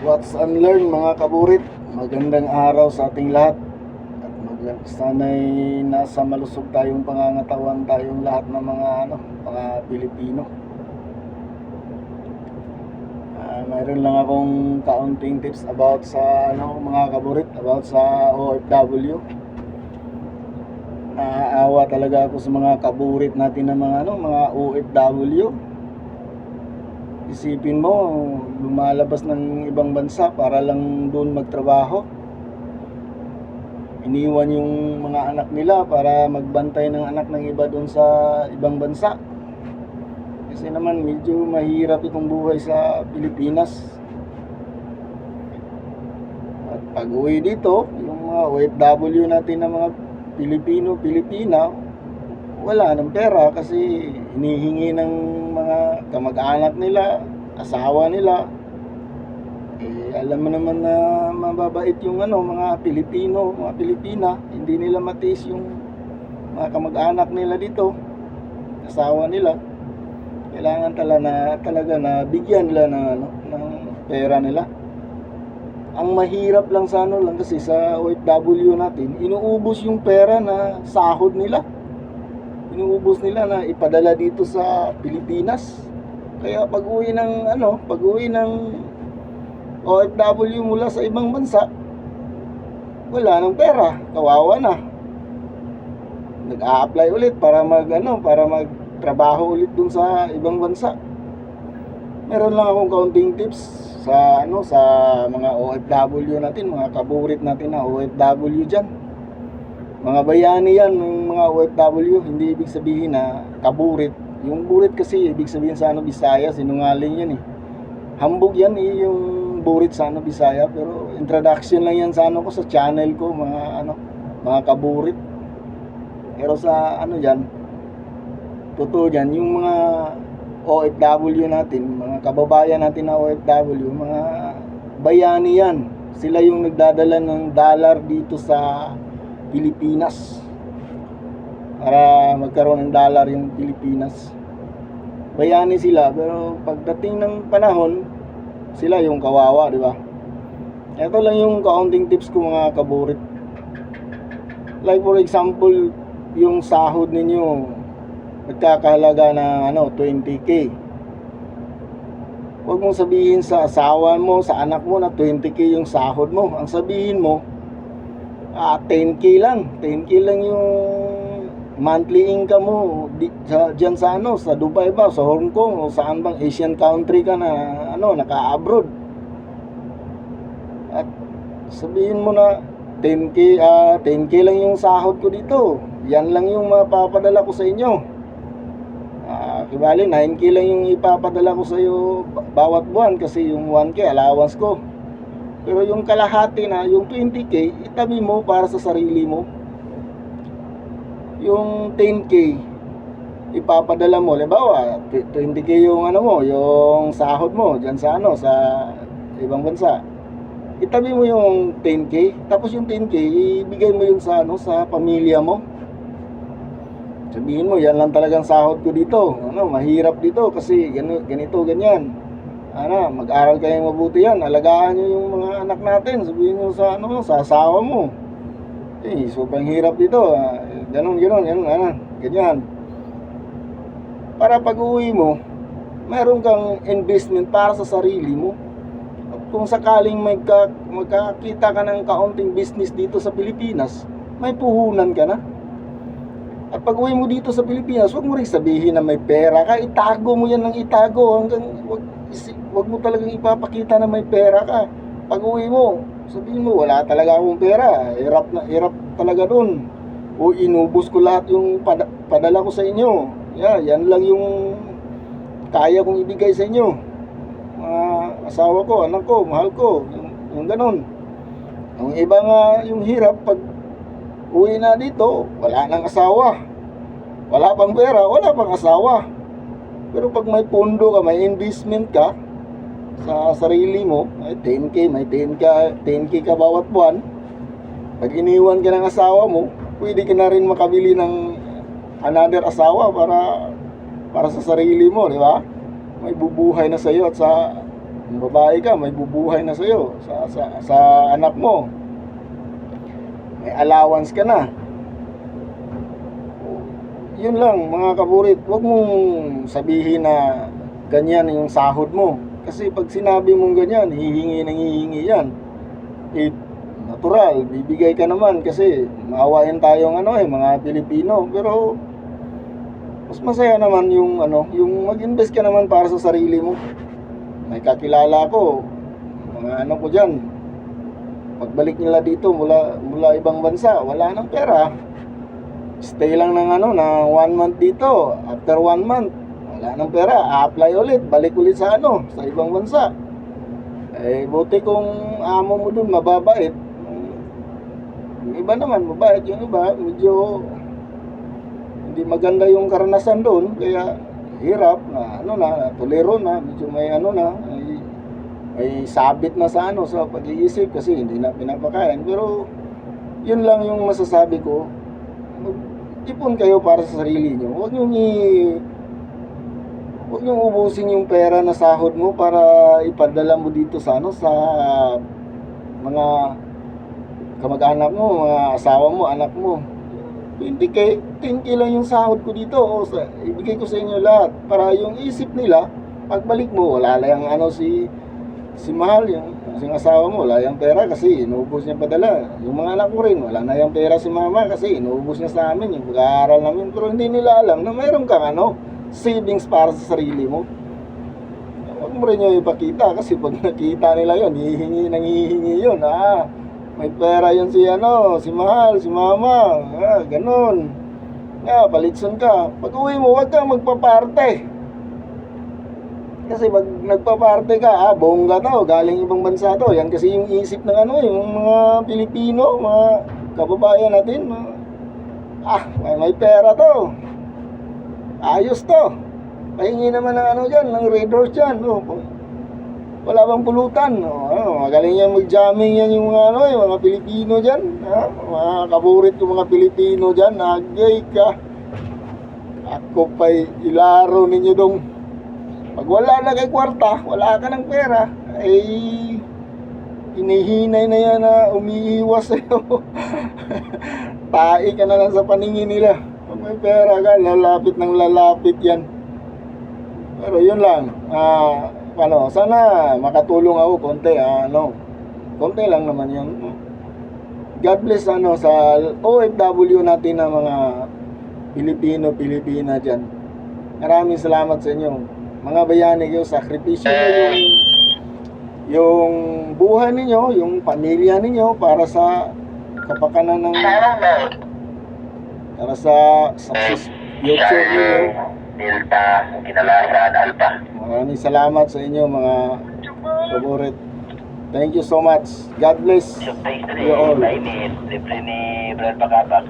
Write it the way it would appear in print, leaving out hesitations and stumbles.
Watch and learn mga kaburit. Magandang araw sa ating lahat. At sana'y nasa malusog tayong pangangatawan tayong lahat ng mga Pilipino. Mayroon lang akong kaunting tips about sa mga kaburit, about sa OFW. Naaawa talaga ako sa mga kaburit natin ng mga OFW. Isipin mo, lumalabas ng ibang bansa para lang doon magtrabaho. Iniwan yung mga anak nila para magbantay ng anak ng iba doon sa ibang bansa. Kasi naman medyo mahirap itong buhay sa Pilipinas. At pag uwi dito, yung mga OFW natin na mga Pilipina, wala ng pera kasi hinihingi ng mga kamag-anak nila, asawa nila. Alam mo naman na mababait yung mga Pilipino, mga Pilipina, hindi nila matiis yung mga kamag-anak nila dito, asawa nila. Kailangan talaga na bigyan nila ng pera nila. Ang mahirap lang sa lang kasi sa OFW natin, inuubos yung pera na sahod nila. Inuubos nila na ipadala dito sa Pilipinas. Kaya pag-uwi ng OFW mula sa ibang bansa, wala nang pera, kawawa na. Nag-a-apply ulit para magtrabaho ulit dun sa ibang bansa. Meron lang akong kaunting tips sa mga OFW natin, mga kaburit natin na OFW diyan. Mga bayani yan, mga OFW, hindi ibig sabihin na kaburit. Yung burit kasi ibig sabihin sa Bisaya, sinungaling yan eh. Hambog yan eh, yung burit sa Bisaya, pero introduction lang yan sa ko sa channel ko, mga kaburit. Pero sa diyan, totoo diyan, yung mga OFW natin, mga kababayan natin na OFW, mga bayani yan. Sila yung nagdadala ng dollar dito sa Pilipinas para magkaroon ng dollar yung Pilipinas. Bayani sila, pero pagdating ng panahon, sila yung kawawa, di ba? Ito lang yung kaunting tips ko mga kaburit. Like for example, yung sahod ninyo nagkakahalaga ng 20k. Huwag mong sabihin sa asawa mo, sa anak mo na 20k yung sahod mo. Ang sabihin mo, 10k lang yung monthly income mo diyan sa sa Dubai ba, sa Hong Kong o saan bang Asian country ka na naka-abroad. At sabihin mo na 10k lang yung sahod ko dito. Yan lang yung mapapadala ko sa inyo. Kibali 9k lang yung ipapadala ko sa iyo bawat buwan kasi yung 1k allowance ko. Pero yung kalahati na, yung 20k, itabi mo para sa sarili mo. Yung 10k, ipapadala mo. Halimbawa, 20k yung yung sahod mo dyan sa sa ibang bansa. Itabi mo yung 10k, tapos yung 10k, ibigay mo yun sa sa pamilya mo. Sabihin mo, yan lang talagang sahod ko dito. Mahirap dito kasi ganito, ganyan. Mag-aral kayo mabuti yan. Alagaan nyo yung mga anak natin. Sabihin nyo sa sa asawa mo. Sobrang hirap dito. Ganyan. Para pag-uwi mo, meron kang investment para sa sarili mo. At kung sakaling magkakita ka ng kaunting business dito sa Pilipinas, may puhunan ka na. At pag uwi mo dito sa Pilipinas, huwag mo rin sabihin na may pera ka. Itago mo yan ng itago. Huwag mo talagang ipapakita na may pera ka. Pag uwi mo, sabihin mo, wala talaga akong pera. Hirap talaga dun. O inubos ko lahat yung padala ko sa inyo. Yan lang yung kaya kong ibigay sa inyo. Asawa ko, anak ko, mahal ko. Yung ganun. Yung iba nga, yung hirap, pag uwi na dito, wala nang asawa. Wala pang pera, wala pang asawa. Pero pag may pondo ka, may investment ka sa sarili mo, may 10k ka bawat buwan. Pag iniwan ka ng asawa mo, pwede ka na rin makabili ng another asawa para sa sarili mo, di ba? May bubuhay na sa iyo at sa Kung babae ka, may bubuhay na sa'yo, sa anak mo. May allowance ka na. Yun lang mga kaburit, huwag mong sabihin na ganyan yung sahod mo. Kasi pag sinabi mong ganyan, hihingi yan. Natural, bibigay ka naman kasi maawayan tayong mga Pilipino. Pero mas masaya naman yung mag-invest ka naman para sa sarili mo. May kakilala ko, mga ko diyan. Pagbalik nila dito mula ibang bansa, wala nang pera. Stay lang ng 1 month dito. After 1 month, wala nang pera. Apply ulit, balik ulit sa sa ibang bansa. Buti kung amo mo dun mababait. Yung iba naman, mabait. Yung iba, medyo hindi maganda yung karanasan doon. Kaya hirap na, tuliro na. Medyo may may sabit na sa pag-iisip kasi hindi na pinapakain. Pero yun lang yung masasabi ko. Ipon kayo para sa sarili nyo. Huwag nyo ubusin yung pera na sahod mo para ipadala mo dito sa mga kamag-anak mo, mga asawa mo, anak mo. 10K lang yung sahod ko dito. Ibigay ko sa inyo lahat para yung isip nila, pagbalik mo, wala lang si Mahal, yung asawa mo, wala yung pera kasi inuubos niya padala. Yung mga anak ko rin, wala na yung pera si mama kasi inuubos niya sa amin yung pag-aaral namin. Pero hindi nila alam na mayroon kang savings para sa sarili mo. Huwag mo rin yung ipakita kasi pag nakita nila yun, nangihingi yun. May pera yun si Mahal, si mama, ganun. Palitson ka. Pag uwi mo, huwag kang magpaparte. Kasi pag nagpaparte ka, bongga to, galing ibang bansa to. Yan kasi yung isip ng yung mga Pilipino, mga kababayan natin. May pera to. Ayos to. Pahingi naman ng ng Red Horse dyan. Wala bang pulutan. Magaling yan mag-jamming yan yung yung mga Pilipino dyan. Mga kaburit yung mga Pilipino dyan. Agay ka. Ako pa'y ilaro ninyo dong. Pag wala na kay kwarta, wala ka ng pera, hinihinay na yan na umiiwas sa'yo. Tae ka na lang sa paningin nila. Pag may pera ka, lalapit yan. Pero yun lang. Sana makatulong ako konti. Konti lang naman yun. God bless sa OFW natin na mga Pilipina dyan. Maraming salamat sa inyo. Mga bayani, yung sakripisyo nyo, yung buhay ninyo, yung pamilya ninyo para sa kapakanan para sa success future ninyo. Delta, Kinalasan, Alpha. Maraming salamat sa inyo mga kaburit. Thank you so much. God bless you all. Libre ni Brad Bacapa.